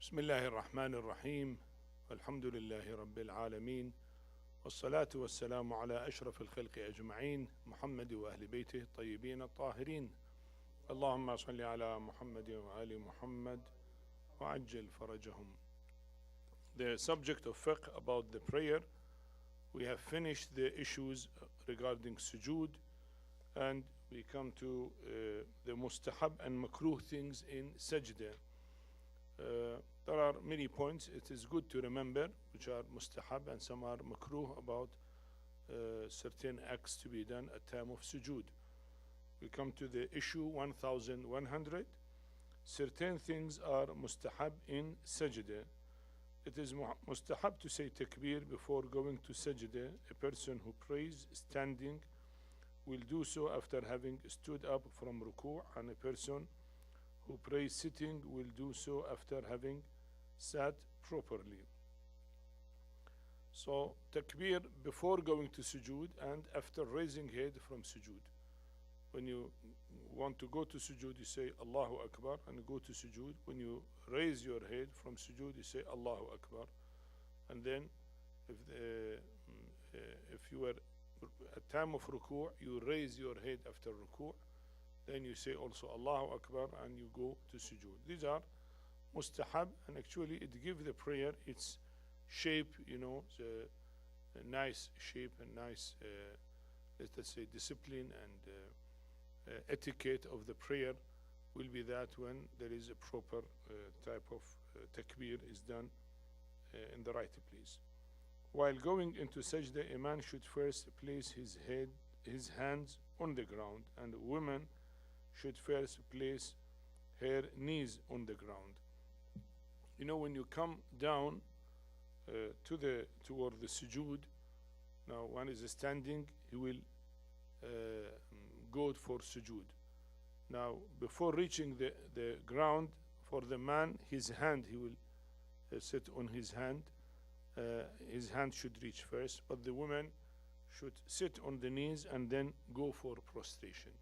بسم الله الرحمن الرحيم والحمد لله رب العالمين والصلاة والسلام على أشرف الخلق أجمعين محمد وأهل بيته الطيبين الطاهرين اللهم صل على محمد وآل محمد وعجل فرجهم. The subject of fiqh about the prayer, we have finished the issues regarding sujood, and we come to the mustahab and makruh things in sajda. There are many points it is good to remember which are mustahab and some are makruh about certain acts to be done at time of sujood. We come to the issue 1100. Certain things are mustahab in sajda. It is mustahab to say takbir before going to sajda. A person who prays standing will do so after having stood up from ruku', and a person who prays sitting will do so after having sat properly. So takbir before going to sujood and after raising head from sujood. When you want to go to sujood, you say Allahu Akbar and go to sujood. When you raise your head from sujood, you say Allahu Akbar. And then if you were at time of ruku', you raise your head after ruku', then you say also Allahu Akbar and you go to sujood. These are mustahab, and actually it gives the prayer its shape, you know, a nice shape and nice, let's say, discipline and etiquette of the prayer will be that when there is a proper type of takbir is done in the right place. While going into sajda, a man should first place his hands on the ground, and a woman should first place her knees on the ground. You know, when you come down toward the sujood, now one is standing, he will go for sujood. Now before reaching the ground, for the man, his hand, he will sit on his hand. His hand should reach first, but the woman should sit on the knees and then go for prostration.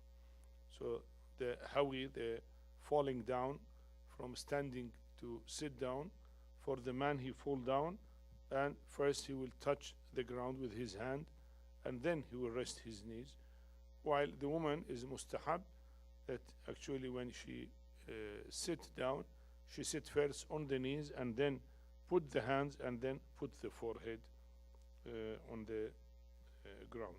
So the hawi, the falling down from standing to sit down, for the man he fall down, and first he will touch the ground with his hand and then he will rest his knees. While the woman is mustahab that actually when she sit down, she sit first on the knees and then put the hands and then put the forehead on the ground.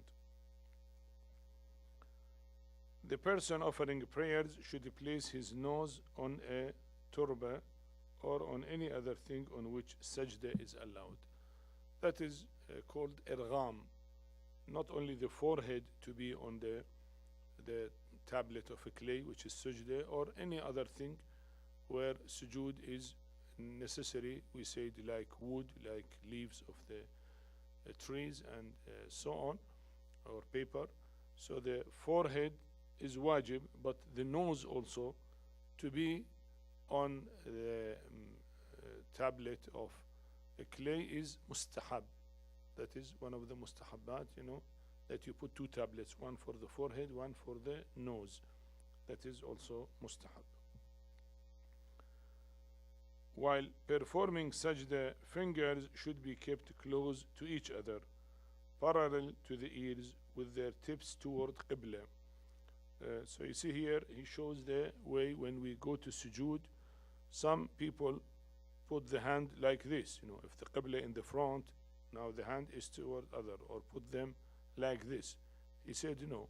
The person offering prayers should place his nose on a turba or on any other thing on which sajda is allowed. That is called irgham. Not only the forehead to be on the tablet of a clay, which is sajda, or any other thing where sujood is necessary. We say like wood, like leaves of the trees and so on, or paper. So the forehead is wajib, but the nose also to be on the tablet of a clay is mustahab. That is one of the mustahabat, you know, that you put two tablets, one for the forehead, one for the nose. That is also mustahab. While performing sajda, fingers should be kept close to each other, parallel to the ears, with their tips toward qibla. So you see here, he shows the way when we go to sujood. Some people put the hand like this, you know, if the qibla in the front, now the hand is toward other, or put them like this. He said, you know,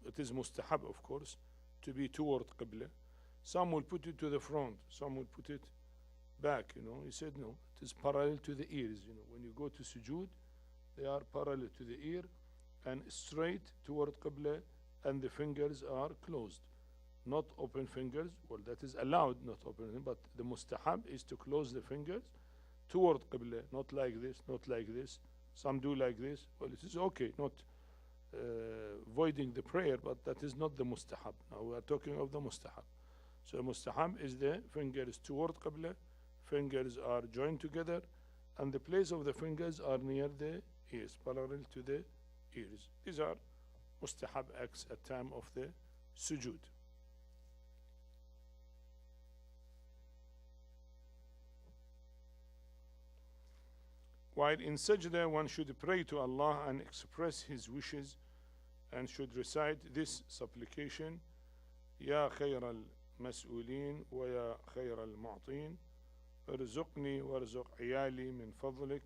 it is mustahab, of course, to be toward qibla. Some will put it to the front, some will put it back, you know. He said, no, it is parallel to the ears, you know. When you go to sujood, they are parallel to the ear and straight toward qibla, and the fingers are closed, not open fingers. Well, that is allowed, not open, but the mustahab is to close the fingers toward qibla, not like this, not like this. Some do like this. Well, it is okay, not voiding the prayer, but that is not the mustahab. Now we are talking of the mustahab. So mustahab is the fingers toward qibla, fingers are joined together, and the place of the fingers are near the ears, parallel to the ears. These are mustahab acts at time of the sujood. While in sajda, one should pray to Allah and express his wishes and should recite this supplication: Ya khayr al-mas'ulin wa ya khayr al-mu'tin, ارزقني وارزق عيالي من فضلك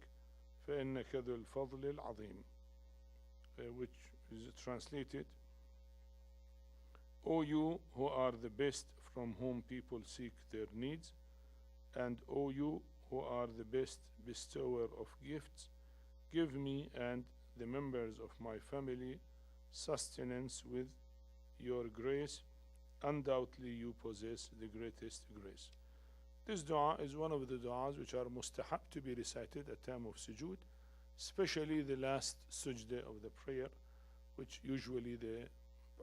فإنك ذو الفضل العظيم, which is translated: O you who are the best from whom people seek their needs, and O you who are the best bestower of gifts, give me and the members of my family sustenance with your grace. Undoubtedly you possess the greatest grace. This dua is one of the du'as which are mustahab to be recited at time of sujood, especially the last sujda of the prayer, which usually the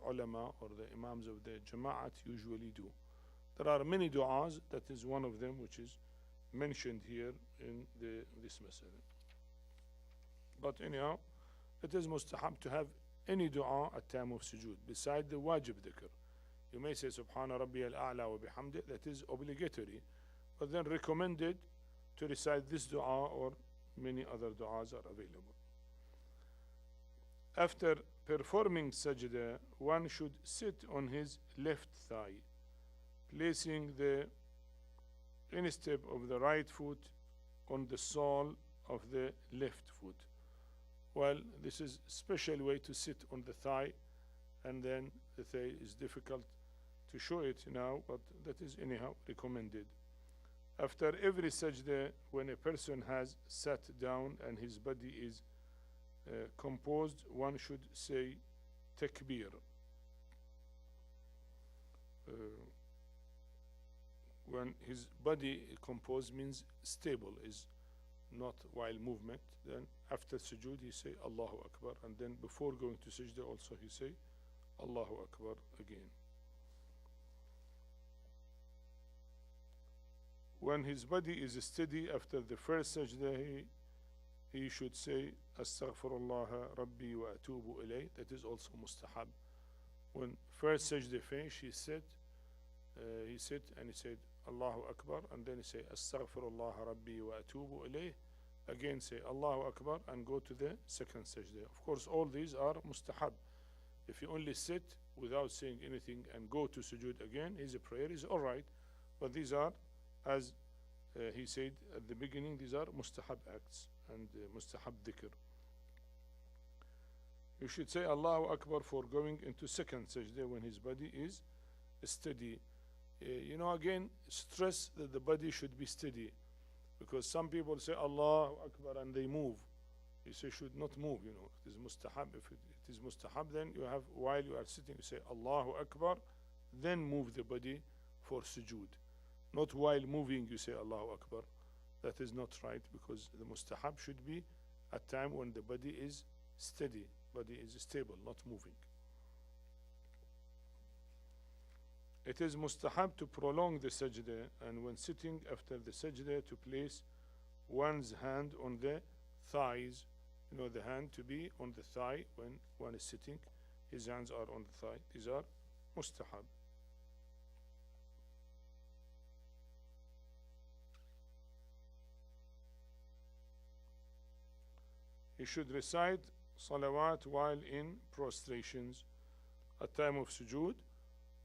ulama or the imams of the jama'at usually do. There are many du'as, that is one of them which is mentioned here in this masala. But anyhow, it is mustahab to have any dua at time of sujood beside the wajib dhikr. You may say Subhana Rabbi al-A'la wa bihamdi, that is obligatory, but then recommended to recite this dua, or many other du'as are available. After performing sajda, one should sit on his left thigh, placing the instep of the right foot on the sole of the left foot. Well, this is a special way to sit on the thigh, and then the thigh is difficult to show it now, but that is anyhow recommended. After every sajda, when a person has sat down and his body is composed, one should say takbir. When his body composed means stable, is not while movement. Then after sujood he say Allahu Akbar, and then before going to sajda also he say Allahu Akbar again. When his body is steady after the first sajda, he should say Astaghfirullah Rabbi wa atubu ilayh. That is also mustahab. When first sajda finished, he said and he said Allahu Akbar, and then he say Astaghfirullah Rabbi wa atubu ilayh. Again say Allahu Akbar and go to the second sajda. Of course, all these are mustahab. If you only sit without saying anything and go to sujood again, his prayer is all right. But these are, as he said at the beginning, these are mustahab acts and mustahab dhikr. You should say Allahu Akbar for going into second sajda when his body is steady. You know, again, stress that the body should be steady, because some people say Allahu Akbar and they move. You say should not move, you know. It is mustahab. If it is mustahab, then you have, while you are sitting, you say Allahu Akbar, then move the body for sujood. Not while moving you say Allahu Akbar. That is not right, because the mustahab should be at time when the body is steady, body is stable, not moving. It is mustahab to prolong the sajda, and when sitting after the sajda to place one's hand on the thighs. You know, the hand to be on the thigh when one is sitting. His hands are on the thigh. These are mustahab. He should recite salawat while in prostrations at time of sujood.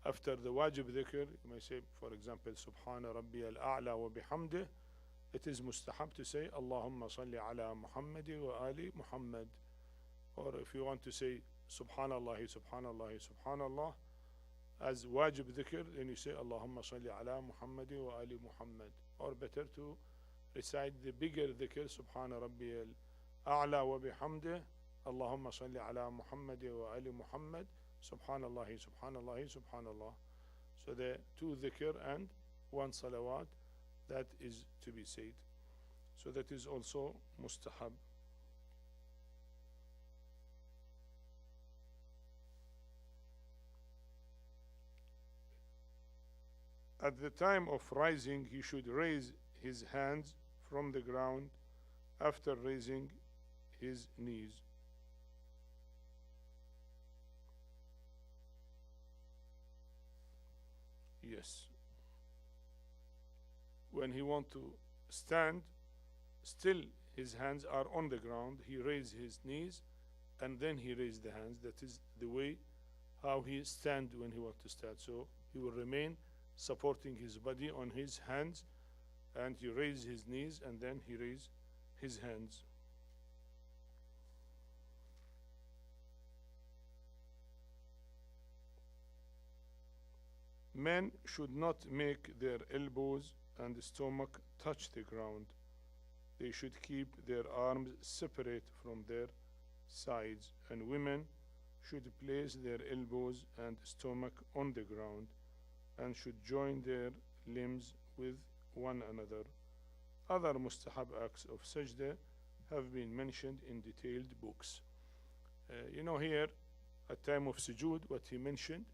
After the wajib dhikr, you may say, for example, Subhana Rabbi al-A'la wa bihamdih. It is mustahab to say Allahumma salli ala Muhammadi wa ali Muhammad. Or if you want to say Subhanallah, Subhanallah, Subhanallah as wajib dhikr, then you say Allahumma salli ala Muhammadi wa ali Muhammad. Or better to recite the bigger dhikr, Subhana Rabbi al-A'la wa bihamdih, Allahumma salli ala Muhammadi wa ali Muhammad, Subhanallah, Subhanallah, Subhanallah. So the two dhikr and one salawat, that is to be said. So that is also mustahab. At the time of rising, he should raise his hands from the ground after raising his knees. Yes. When he wants to stand, still his hands are on the ground, he raised his knees and then he raised the hands. That is the way how he stand when he wants to stand. So he will remain supporting his body on his hands, and he raise his knees and then he raise his hands. Men should not make their elbows and stomach touch the ground. They should keep their arms separate from their sides, and women should place their elbows and stomach on the ground and should join their limbs with one another. Other mustahab acts of sajda have been mentioned in detailed books. Here at time of sujood, what he mentioned,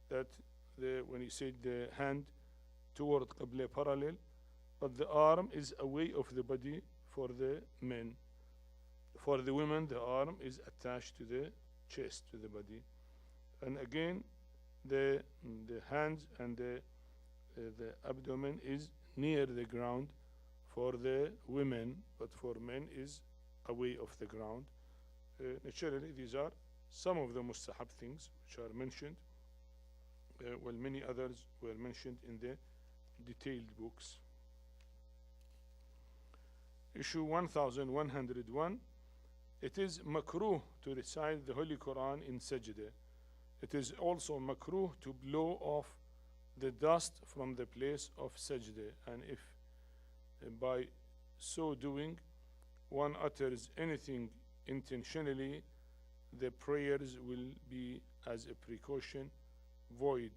that when he said the hand toward qibla parallel, but the arm is away of the body for the men. For the women, the arm is attached to the chest, to the body. And again, the hands and the abdomen is near the ground for the women, but for men is away of the ground. Naturally, these are some of the mustahab things which are mentioned, while many others were mentioned in the detailed books. Issue 1101. It is makruh to recite the Holy Quran in sajda. It is also makruh to blow off the dust from the place of sajda, and if by so doing one utters anything intentionally, the prayers will be, as a precaution, void.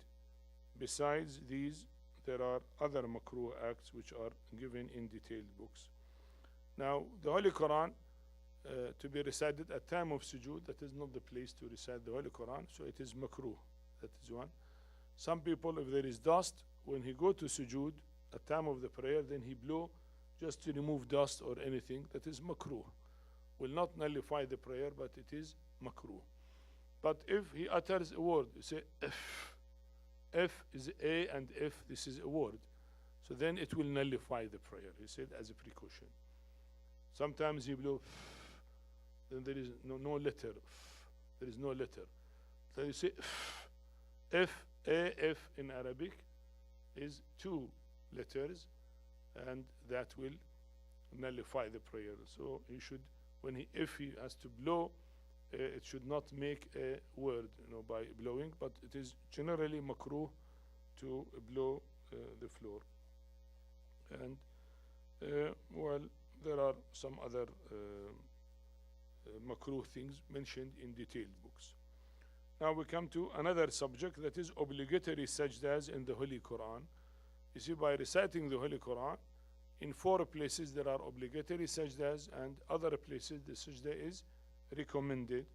Besides these, there are other makruh acts which are given in detailed books. Now, the Holy Quran to be recited at time of sujood, that is not the place to recite the Holy Quran, so it is makruh. That is one. Some people, if there is dust, when he go to sujood at time of the prayer, then he blow just to remove dust or anything. That is makruh. Will not nullify the prayer, but it is makruh. But if he utters a word, you say F is A and F, this is a word, so then it will nullify the prayer. He said as a precaution. Sometimes he blow, then there is no letter. There is no letter. So you say F, A, F in Arabic is 2 letters, and that will nullify the prayer. So he should, if he has to blow, it should not make a word, by blowing, but it is generally makruh to blow the floor. And well, there are some other makruh things mentioned in detailed books. Now we come to another subject, that is obligatory sajdas in the Holy Quran. You see, by reciting the Holy Quran, in 4 places there are obligatory sajdas, and other places the sajda is recommended.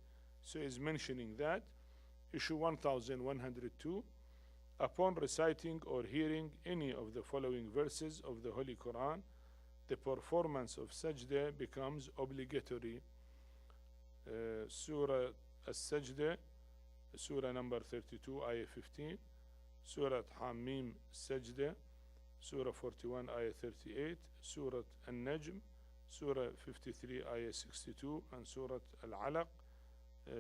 So is mentioning that. Issue 1102. Upon reciting or hearing any of the following verses of the Holy Quran, the performance of sajda becomes obligatory. Surah As-Sajda, Surah number 32, Ayah 15. Surah Hamim Sajda, Surah 41, Ayah 38. Surah An-Najm, Surah 53, Ayah 62. And Surah Al-Alaq,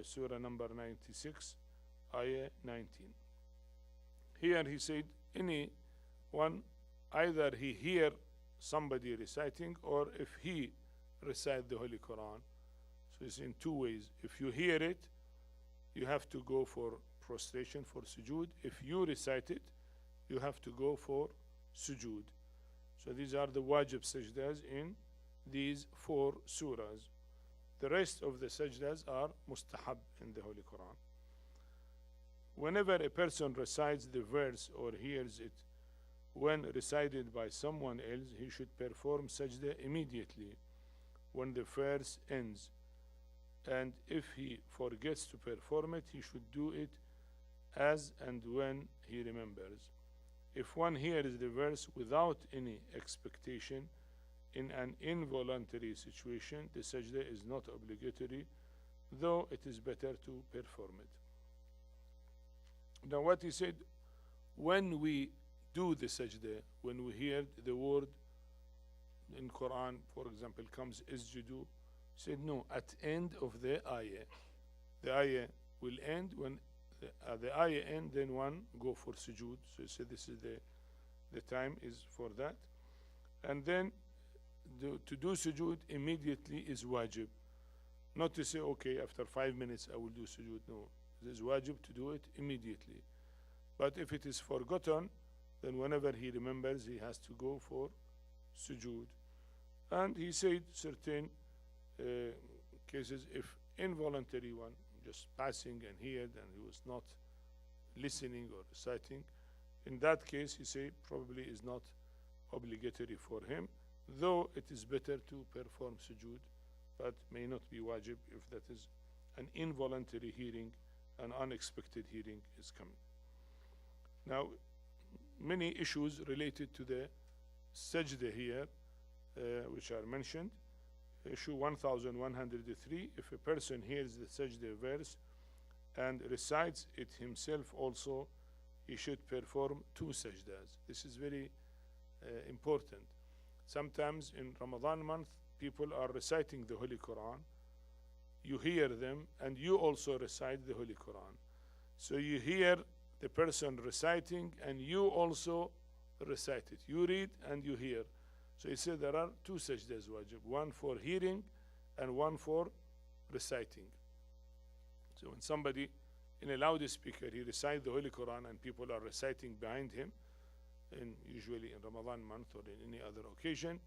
Surah number 96, Ayah 19. Here he said, anyone, either he hear somebody reciting, or if he recite the Holy Quran. So it's in 2 ways. If you hear it, you have to go for prostration, for sujood. If you recite it, you have to go for sujood. So these are the wajib sajdas in these 4 surahs. The rest of the sajdas are mustahab in the Holy Quran. Whenever a person recites the verse or hears it when recited by someone else, he should perform sajda immediately when the verse ends. And if he forgets to perform it, he should do it as and when he remembers. If one hears the verse without any expectation in an involuntary situation, the sajda is not obligatory, though it is better to perform it. Now what he said, when we do the sajda, when we hear the word in Quran, for example, comes isjudu, said no, at end of the ayah. The ayah will end when the ayah end, then one go for sujood. So he said this is the time is for that. And then to do sujood immediately is wajib. Not to say, okay, after 5 minutes I will do sujood. No, it is wajib to do it immediately. But if it is forgotten, then whenever he remembers, he has to go for sujood. And he said certain cases, if involuntary one, just passing and heard and he was not listening or reciting, in that case he said probably is not obligatory for him, though it is better to perform sujood, but may not be wajib if that is an involuntary hearing, an unexpected hearing is coming. Now, many issues related to the sajda here, which are mentioned. Issue 1103, if a person hears the sajda verse and recites it himself also, he should perform 2 sajdas. This is very important. Sometimes in Ramadan month, people are reciting the Holy Quran. You hear them and you also recite the Holy Quran. So you hear the person reciting and you also recite it. You read and you hear. So he said there are 2 sajdas wajib, one for hearing and one for reciting. So when somebody in a loudspeaker, he recites the Holy Quran and people are reciting behind him, usually in Ramadan month or in any other occasion,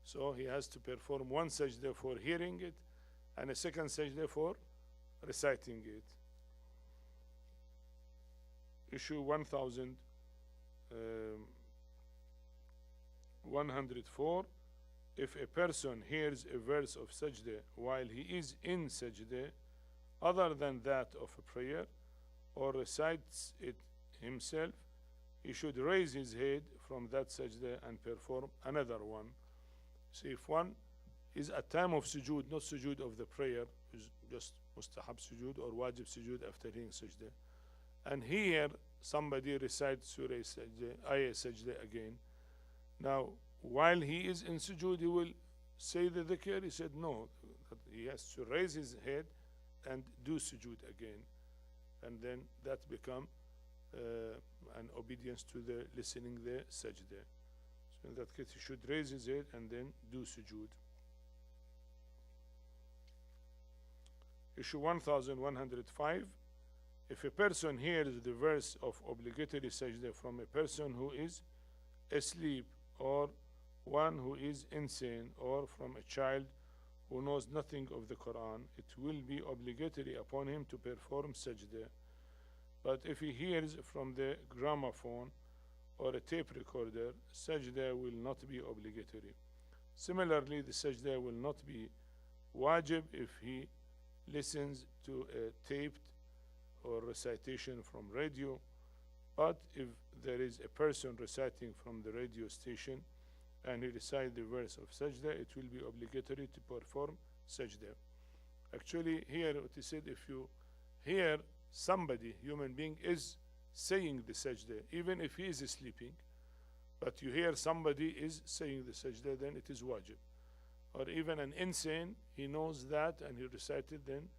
so he has to perform 1 sajda for hearing it and a 2nd sajda for reciting it. Issue 1104, if a person hears a verse of sajda while he is in sajda other than that of a prayer or recites it himself, he should raise his head from that sajda and perform another one. So if one is at time of sujood, not sujood of the prayer, is just mustahab sujood or wajib sujood after hearing sajda, and here somebody recites surah sajda, ayah sajda again. Now, while he is in sujood, he will say the dhikr. He said no, he has to raise his head and do sujood again, and then that become an obedience to the listening the sajda. So in that case, he should raise his head and then do sujood. Issue 1105, if a person hears the verse of obligatory sajda from a person who is asleep or one who is insane or from a child who knows nothing of the Quran, it will be obligatory upon him to perform sajda. But if he hears from the gramophone or a tape recorder, sajda will not be obligatory. Similarly, the sajda will not be wajib if he listens to a taped or recitation from radio, but if there is a person reciting from the radio station and he recites the verse of sajda, it will be obligatory to perform sajda. Actually, here what he said, if you hear somebody, human being, is saying the sajda, even if he is sleeping, but you hear somebody is saying the sajda, then it is wajib. Or even an insane, he knows that and he recited, then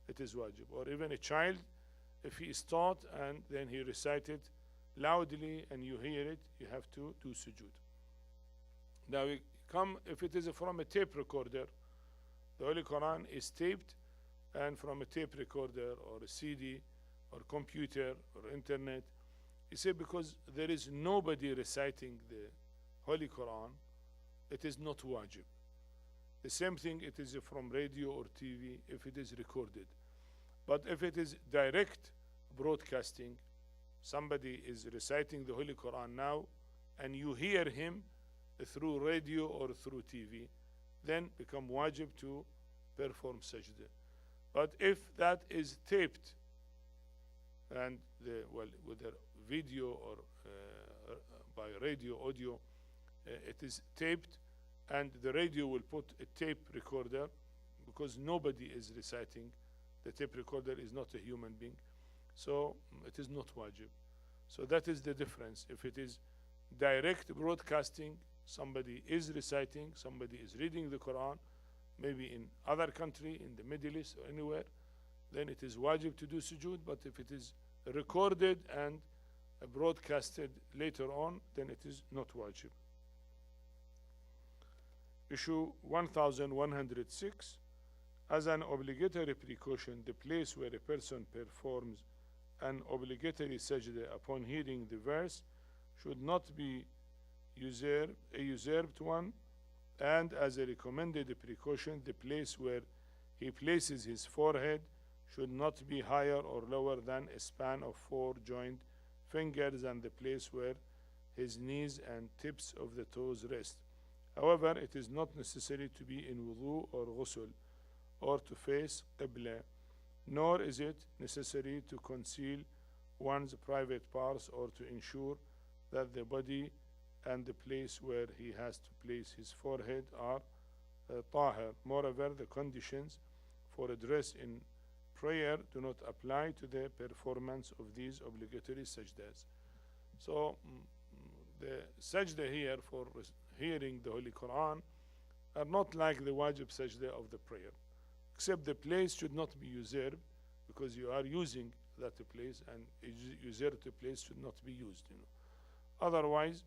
it is wajib. Or even a child, if he is taught and then he recited loudly and you hear it, you have to do sujood. Now we come, if it is from a tape recorder, the Holy Quran is taped, and from a tape recorder or a CD or computer or internet, you say because there is nobody reciting the Holy Quran, it is not wajib. The same thing it is from radio or TV if it is recorded. But if it is direct broadcasting, somebody is reciting the Holy Quran now and you hear him through radio or through TV, then become wajib to perform sajda. But if that is taped and with a video or by radio audio, it is taped and the radio will put a tape recorder because nobody is reciting. The tape recorder is not a human being, so it is not wajib. So that is the difference. If it is direct broadcasting somebody is reciting, somebody is reading the Quran, maybe in other country, in the Middle East or anywhere, then it is wajib to do sujood. But if it is recorded and broadcasted later on, then it is not wajib. Issue 1106. As an obligatory precaution, the place where a person performs an obligatory sajda upon hearing the verse should not be a usurped one, and as a recommended precaution, the place where he places his forehead should not be higher or lower than a span of 4 joined fingers, and the place where his knees and tips of the toes rest. However, it is not necessary to be in wudu or ghusl or to face qibla, nor is it necessary to conceal one's private parts or to ensure that the body and the place where he has to place his forehead are tahir. Moreover, the conditions for a dress in prayer do not apply to the performance of these obligatory sajdas. So the sajda here for hearing the Holy Quran are not like the wajib sajda of the prayer, except the place should not be usurped, because you are using that place, and usurped place should not be used. Otherwise,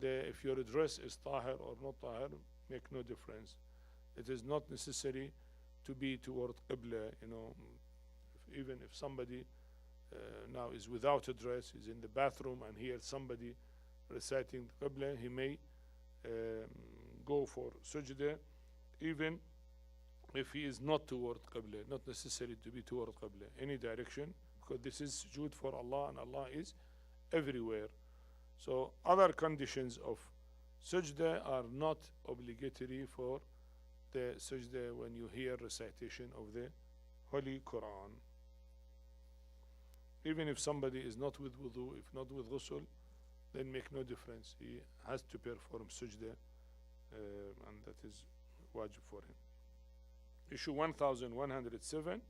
if your dress is tahir or not tahir, make no difference. It is not necessary to be toward qibla. Even if somebody now is without a dress, is in the bathroom and hears somebody reciting the qibla, he may go for sujood, even if he is not toward qibla. Not necessary to be toward qibla, any direction, because this is sujood for Allah, and Allah is everywhere. So other conditions of sajda are not obligatory for the sajda when you hear recitation of the Holy Quran. Even if somebody is not with wudu, if not with ghusl, then make no difference. He has to perform sajda, and that is wajib for him. Issue 1107.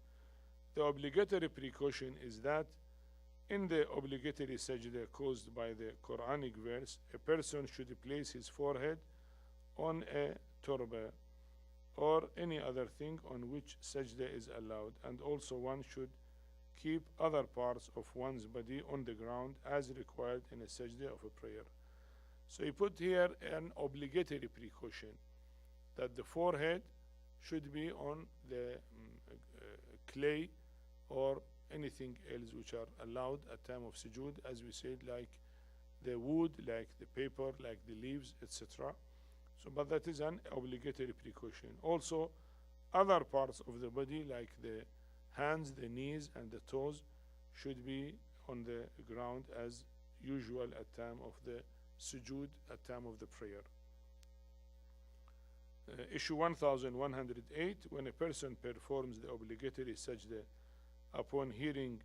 The obligatory precaution is that in the obligatory sajda caused by the Quranic verse, a person should place his forehead on a turba or any other thing on which sajda is allowed, and also one should keep other parts of one's body on the ground as required in a sajda of a prayer. So he put here an obligatory precaution that the forehead should be on the clay or anything else which are allowed at time of sujood, as we said, like the wood, like the paper, like the leaves, etc. So, but that is an obligatory precaution. Also, other parts of the body, like the hands, the knees, and the toes, should be on the ground as usual at time of the sujood, at time of the prayer. Issue 1108. When a person performs the obligatory sajda upon hearing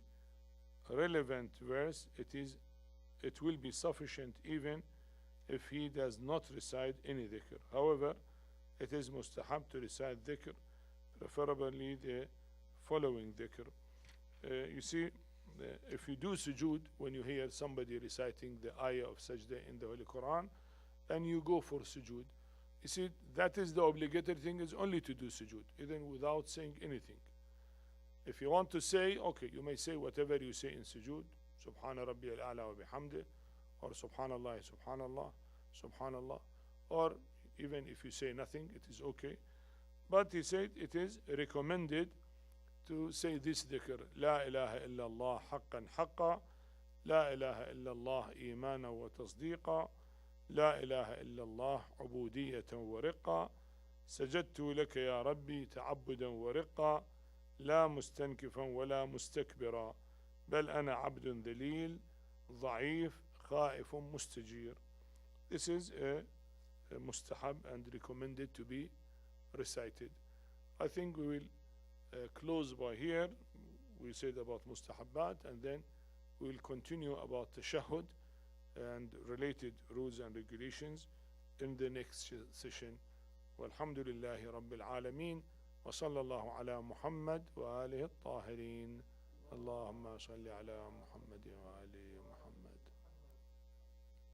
relevant verse, it will be sufficient even if he does not recite any dhikr. However, it is mustahab to recite dhikr, preferably the following dhikr. You see, if you do sujood, when you hear somebody reciting the ayah of sajda in the Holy Quran, and you go for sujood, you see, that is the obligatory thing, is only to do sujood, even without saying anything. If you want to say, okay, you may say whatever you say in sujood, Subhana Rabbi al-A'la wa bihamdi, or Subhanallah, Subhanallah, Subhanallah, or even if you say nothing, it is okay. But he said it is recommended to say this dhikr: La ilaha illallah haqqan haqqa, La ilaha illallah imana wa tasdiqa, La ilaha illallah ubudiyatan wa riqqa, Sajadtu laka ya Rabbi ta'abbudan wa riqqa, لا مستنكفا ولا مستكبرا بل أنا عبد ذليل ضعيف خائف مستجير. This is a mustahab and recommended to be recited. I think we will close by here. We said about mustahabbat, and then we will continue about tashahhud and related rules and regulations in the next session. Walhamdulillahi Rabbil Alameen. وصلى الله على محمد وآله الطاهرين. اللهم صل على محمد وآله